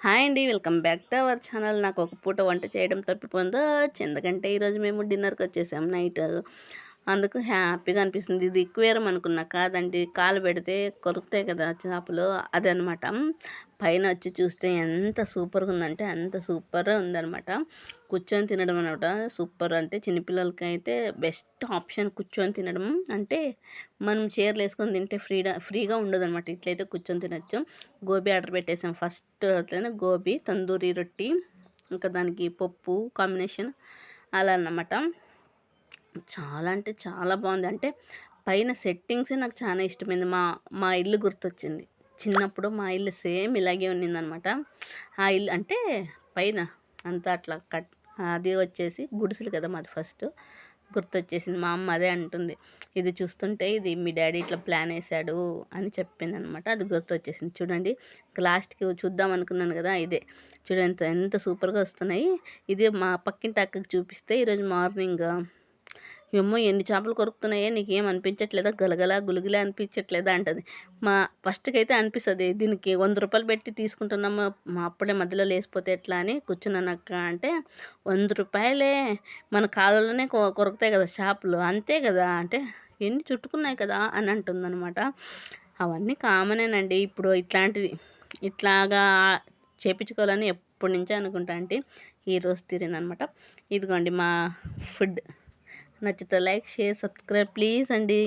Hi అండి, welcome back to our channel. నాకు ఒక పూట వంట చేయడం తప్పిపోయిందోచ్చు. ఎందుకంటే ఈరోజు మేము డిన్నర్కి వచ్చేసాం నైట్. అందుకు హ్యాపీగా అనిపిస్తుంది. ఇది ఎక్కువేరం అనుకున్నా, కాదండి. కాలు పెడితే కొరుకుతాయి కదా చేపలు, అదనమాట. పైన వచ్చి చూస్తే ఎంత సూపర్గా ఉందంటే అంత సూపర్గా ఉందనమాట. కూర్చొని తినడం అనమాట సూపర్. అంటే చిన్నపిల్లలకి అయితే బెస్ట్ ఆప్షన్ కూర్చొని తినడం. అంటే మనం చైర్లు వేసుకొని తింటే ఫ్రీగా ఉండదు అనమాట. ఇట్లయితే కూర్చొని తినచ్చు. గోబీ ఆర్డర్ పెట్టేసాం. ఫస్ట్ అట్లనే గోబీ తందూరి రొట్టి, ఇంకా దానికి పప్పు కాంబినేషన్ అలా అన్నమాట. చాలా అంటే చాలా బాగుంది. అంటే పైన సెట్టింగ్సే నాకు చాలా ఇష్టమైంది. మా మా ఇల్లు గుర్తొచ్చింది. చిన్నప్పుడు మా ఇల్లు సేమ్ ఇలాగే ఉన్నిందనమాట. ఆ ఇల్లు అంటే పైన అంతా అట్లా అది వచ్చేసి గుడిసెలు కదా మాది ఫస్ట్. గుర్తొచ్చేసింది. మా అమ్మ అదే అంటుంది, ఇది చూస్తుంటే ఇది మీ డాడీ ఇట్లా ప్లాన్ వేసాడు అని చెప్పింది అనమాట. అది గుర్తొచ్చేసింది. చూడండి, లాస్ట్కి చూద్దాం అనుకున్నాను కదా, ఇదే చూడండి ఎంత సూపర్గా వస్తున్నాయి. ఇది మా పక్కింటి అక్కకి చూపిస్తే ఈరోజు మార్నింగ్, ఏమో ఎన్ని చేపలు కొరుకుతున్నాయో నీకేం అనిపించట్లేదా, గలగల గులుగులే అనిపించట్లేదా అంటది. ఫస్ట్కి అయితే అనిపిస్తుంది, దీనికి 100 రూపాయలు పెట్టి తీసుకుంటున్నాము, మా అప్పుడే మధ్యలో లేసిపోతే ఎట్లా అని కూర్చున్నాను అక్క అంటే, 100 రూపాయలే, మన కాలంలోనే కొరుకుతాయి కదా చేపలు, అంతే కదా అంటే, ఎన్ని చుట్టుకున్నాయి కదా అని అంటుందన్నమాట. అవన్నీ కామనేనండి. ఇప్పుడు ఇట్లాగా చేపించుకోవాలని ఎప్పటి నుంచో అనుకుంటా అంటే ఈరోజు తీరిందనమాట. ఇదిగోండి మా ఫుడ్. నచ్చితే లైక్, షేర్, సబ్స్క్రైబ్ ప్లీజ్ అండి.